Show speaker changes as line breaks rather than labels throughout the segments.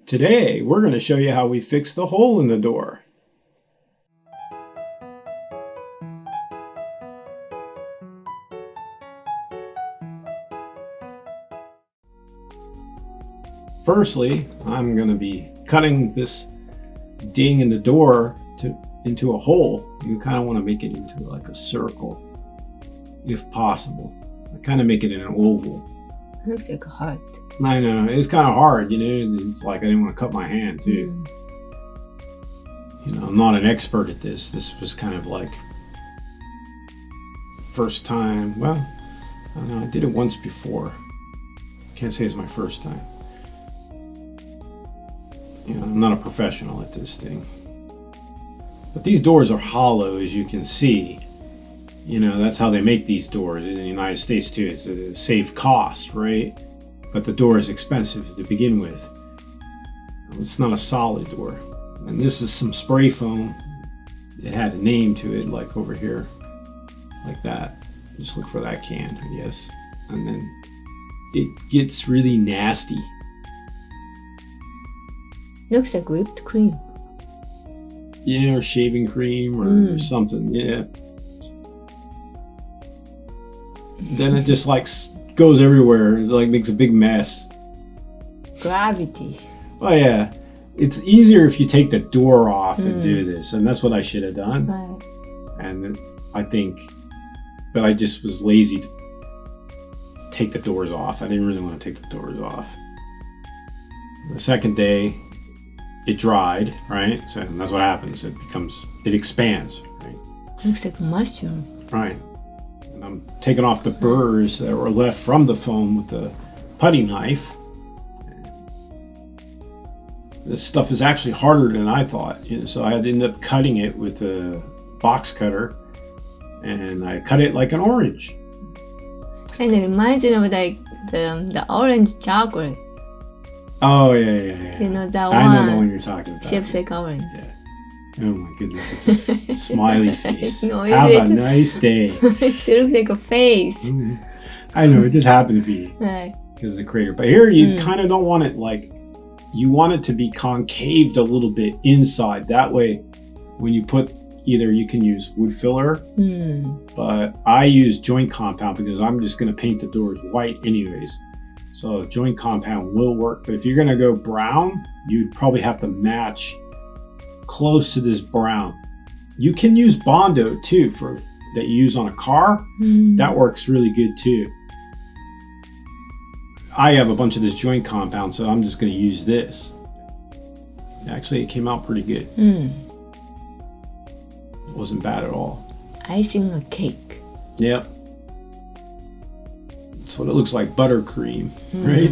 Today, we're going to show you how we fix the hole in the door. Firstly, I'm going to be cutting this ding in the door into a hole. You kind of want to make it into like a circle, if possible. I kind of make it in an oval.
It looks like a heart.
I know, it's kind of hard, you know, it's like I didn't want to cut my hand too. You know, I'm not an expert at this. This was kind of like first time, well, I don't know, I did it once before. Can't say it's my first time. You know, I'm not a professional at this thing. But these doors are hollow, as you can see. You know, that's how they make these doors in the United States too. It's to save cost, right? But the door is expensive to begin with. It's not a solid door. And this is some spray foam. It had a name to it, like over here, like that. Just look for that can, I guess. And then it gets really nasty.
Looks like whipped cream.
Yeah, or shaving cream or something, yeah. Then it just like goes everywhere. It like makes a big mess.
Gravity.
Oh yeah, it's easier if you take the door off and do this, and that's what I should have done.
Right.
And I think, but I just was lazy to take the doors off. I didn't really want to take the doors off. The second day, it dried, right? So and that's what happens. It expands, right?
Looks like a mushroom.
Right. And I'm taking off the burrs that were left from the foam with the putty knife. This stuff is actually harder than I thought, you know, so I had to end up cutting it with a box cutter, and I cut it like an orange.
Kind of reminds you of like the orange chocolate.
Oh yeah.
You know that one.
I know the one you're talking about.
Shapes like orange.
Yeah. Oh my goodness, it's a smiley face.
No,
Have a nice day.
It looks like a face.
I know, it just happened to be
Right.
because of the crater. But here you kind of don't want it like, you want it to be concaved a little bit inside. That way, when you put, either you can use wood filler, but I use joint compound because I'm just going to paint the doors white anyways. So joint compound will work. But if you're going to go brown, you'd probably have to match close to this brown. You can use Bondo too, that you use on a car. That works really good too. I have a bunch of this joint compound, so I'm just going to use this. Actually, it came out pretty good. It wasn't bad at all.
Icing a cake.
Yep. That's what it looks like, buttercream, right?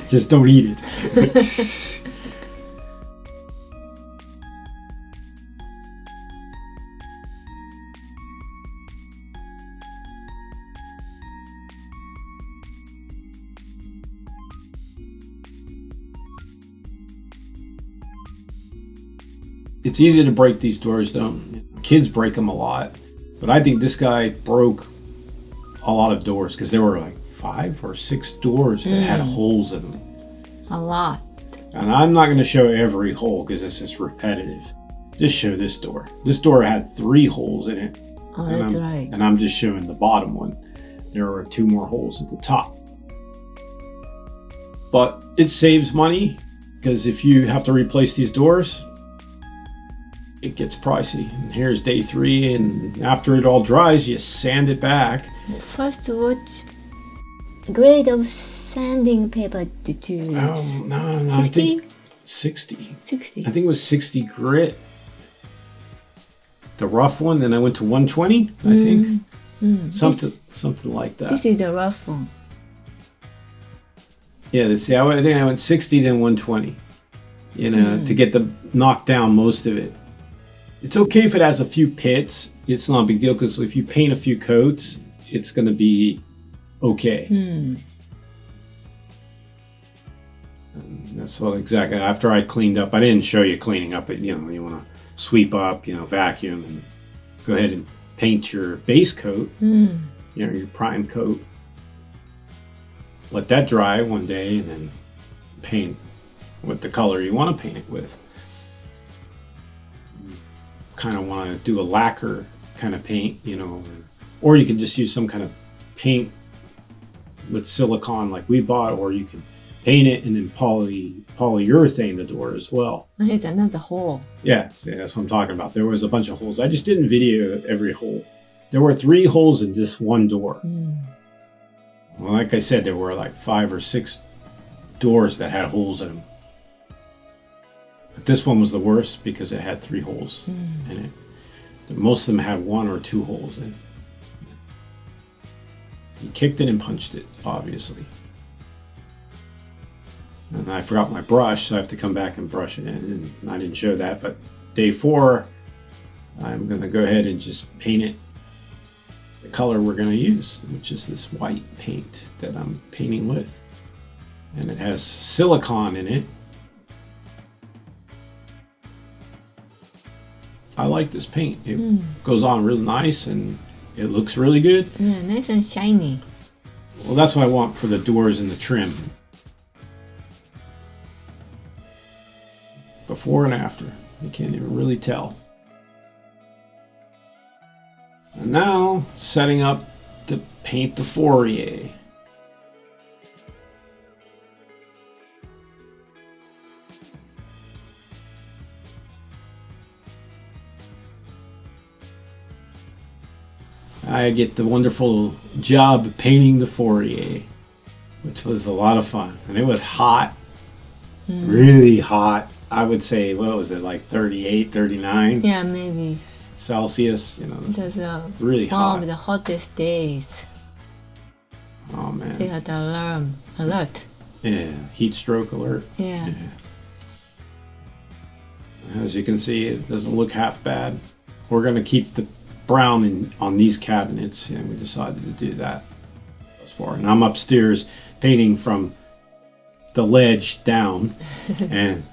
Just don't eat it. It's easy to break these doors, though. Kids break them a lot. But I think this guy broke a lot of doors because there were like 5 or 6 doors that had holes in them.
A lot.
And I'm not going to show every hole because it's just repetitive. Just show this door. This door had 3 holes in it.
Oh, that's right.
And I'm just showing the bottom one. There are 2 more holes at the top. But it saves money because if you have to replace these doors, it gets pricey. And here's day 3, and after it all dries, you sand it back.
First, what grade of sanding paper did you use?
Oh, no,
50?
I think 60.
60.
I think it was 60 grit. The rough one, then I went to 120, I think. Something like that.
This is a rough one.
Yeah, I think I went 60, then 120. You know, to get knock down most of it. It's okay if it has a few pits. It's not a big deal because if you paint a few coats, it's going to be okay. And that's what exactly after I cleaned up. I didn't show you cleaning up. You know, you want to sweep up, you know, vacuum, and go ahead and paint your base coat. You know, your prime coat. Let that dry one day, and then paint with the color you want to paint it with. Kind of want to do a lacquer kind of paint, you know, or you can just use some kind of paint with silicone like we bought, or you can paint it and then polyurethane the door as well.
There's another hole.
Yeah, see, that's what I'm talking about. There was a bunch of holes. I just didn't video every hole. There were 3 holes in this one door. Well, like I said, there were like 5 or 6 doors that had holes in them. But this one was the worst because it had 3 holes in it. Most of them had 1 or 2 holes in it. He kicked it and punched it, obviously. And I forgot my brush, so I have to come back and brush it in. And I didn't show that, but day 4, I'm going to go ahead and just paint it the color we're going to use, which is this white paint that I'm painting with. And it has silicone in it. I like this paint. It goes on really nice and it looks really good.
Yeah, nice and shiny.
Well, that's what I want for the doors and the trim. Before and after. You can't even really tell. And now, setting up to paint the foyer. I get the wonderful job of painting the foyer, which was a lot of fun. And it was hot, really hot. I would say, what was it, like 38, 39?
Yeah, maybe.
Celsius, you know.
It was
really hot.
One of the hottest days.
Oh, man.
They had alarm alert.
Yeah, heat stroke alert.
Yeah.
As you can see, it doesn't look half bad. We're going to keep the brown on these cabinets, and we decided to do that thus far. And I'm upstairs painting from the ledge down, and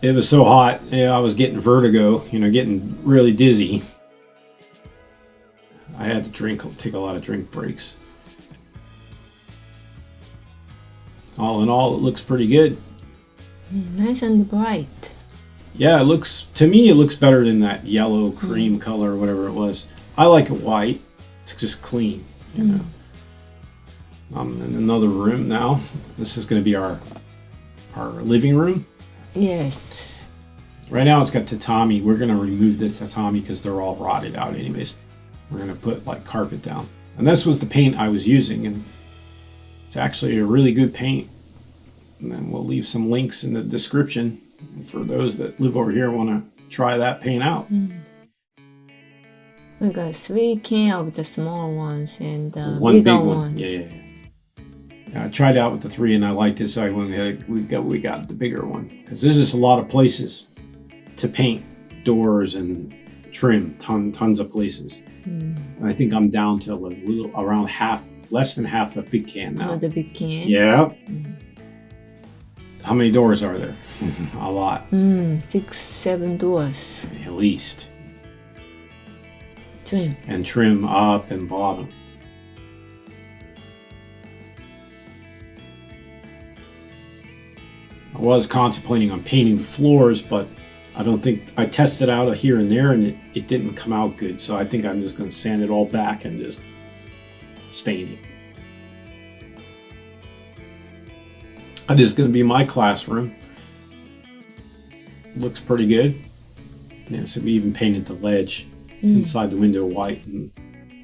it was so hot, I was getting vertigo, you know, getting really dizzy. I had to take a lot of drink breaks. All in all, it looks pretty good.
Nice and bright.
Yeah, to me, it looks better than that yellow cream color or whatever it was. I like it white. It's just clean, you know. I'm in another room now. This is going to be our living room.
Yes.
Right now it's got tatami. We're going to remove the tatami because they're all rotted out anyways. We're going to put like carpet down. And this was the paint I was using, and it's actually a really good paint. And then we'll leave some links in the description for those that live over here and want to try that paint out.
We got 3 cans of the small ones and
one
bigger
big one. Yeah. I tried out with the 3 and I liked it, so I went ahead. We got the bigger one because there's just a lot of places to paint doors and trim. Tons of places. And I think I'm down to a little around less than half the big can now.
Oh, the big can.
Yeah. How many doors are there? A lot.
6, 7 doors.
At least.
Trim.
And trim up and bottom. I was contemplating on painting the floors, but I don't think I tested out here and there and it didn't come out good. So I think I'm just going to sand it all back and just stain it. This is going to be my classroom. Looks pretty good. Yeah, so we even painted the ledge inside the window white, and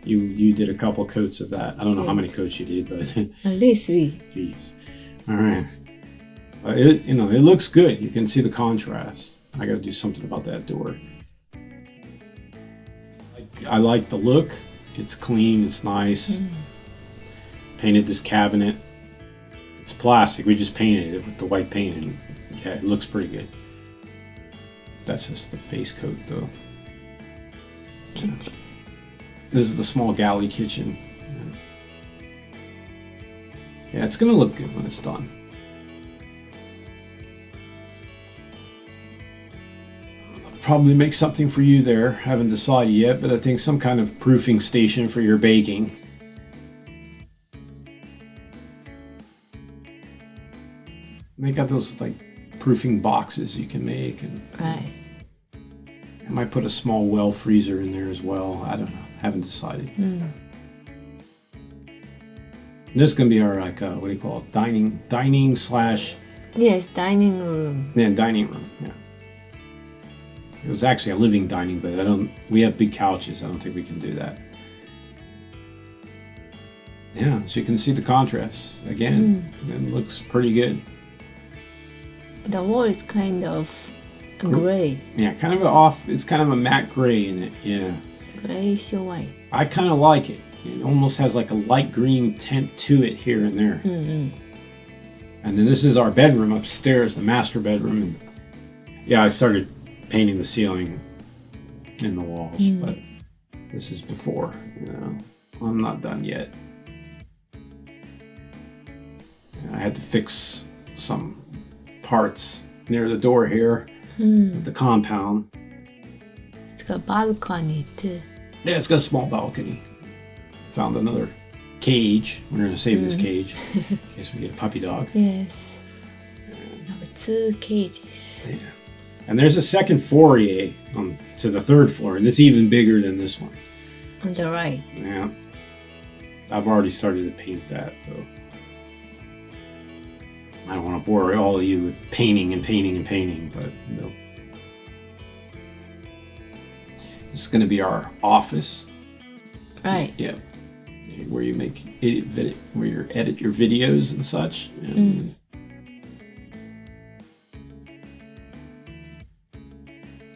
you did a couple coats of that. I don't know how many coats you did, but
at least 3.
Jeez. All right. It looks good. You can see the contrast. I got to do something about that door. I like the look. It's clean. It's nice. Painted this cabinet. It's plastic. We just painted it with the white paint, and yeah, it looks pretty good. That's just the base coat, though. This is the small galley kitchen. Yeah, it's gonna look good when it's done. I'll probably make something for you there. Haven't decided yet, but I think some kind of proofing station for your baking. They got those like proofing boxes you can make, and
Right.
I might put a small well freezer in there as well. I don't know. Haven't decided. This is gonna be our like what do you call it? Dining slash.
Yes, dining room.
Yeah, dining room. Yeah. It was actually a living dining, but we have big couches. I don't think we can do that. Yeah, so you can see the contrast again. It looks pretty good.
The wall is kind of gray.
Yeah, kind of off. It's kind of a matte gray in it. Yeah.
Grayish white.
I kind of like it. It almost has like a light green tint to it here and there. And then this is our bedroom upstairs, the master bedroom. And yeah, I started painting the ceiling in the walls, but this is before. I'm not done yet. I had to fix some parts near the door here with the compound.
It's got a balcony too.
Yeah, it's got a small balcony. Found another cage. We're going to save this cage in case we get a puppy dog.
Yes. Number 2 cages.
Yeah. And there's a second foyer to the 3rd floor, and it's even bigger than this one.
On the right.
Yeah. I've already started to paint that, though. I don't want to bore all of you with painting, but no. This is going to be our office.
Right.
Yeah. Where you where you edit your videos and such. And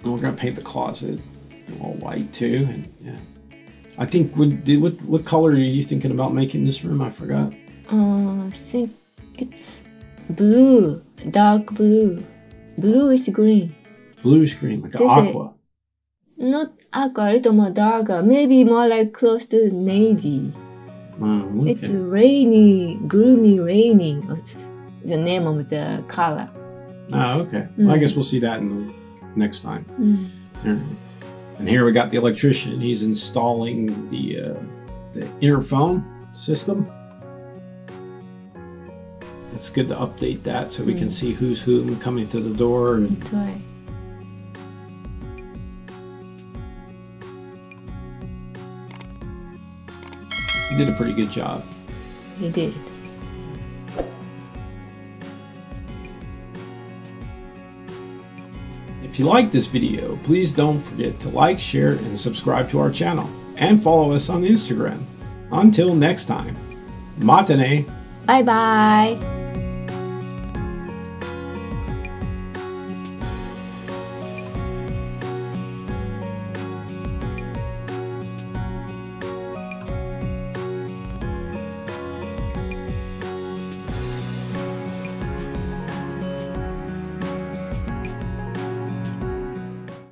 we're gonna paint the closet all white too. And yeah, I think what color are you thinking about making this room? I forgot.
I think it's blue, dark blue, bluish green.
Bluish green, like an aqua.
Not aqua, a little more darker. Maybe more like close to navy.
Okay.
It's rainy, gloomy, rainy. What's the name of the color?
Oh, okay. Well, I guess we'll see that in the next time. Right. And here we got the electrician. He's installing the interphone system. It's good to update that so we can see who's who coming to the door. And
That's right.
he did a pretty good job.
He did.
If you like this video, please don't forget to like, share, and subscribe to our channel. And follow us on Instagram. Until next time, matane!
Bye bye!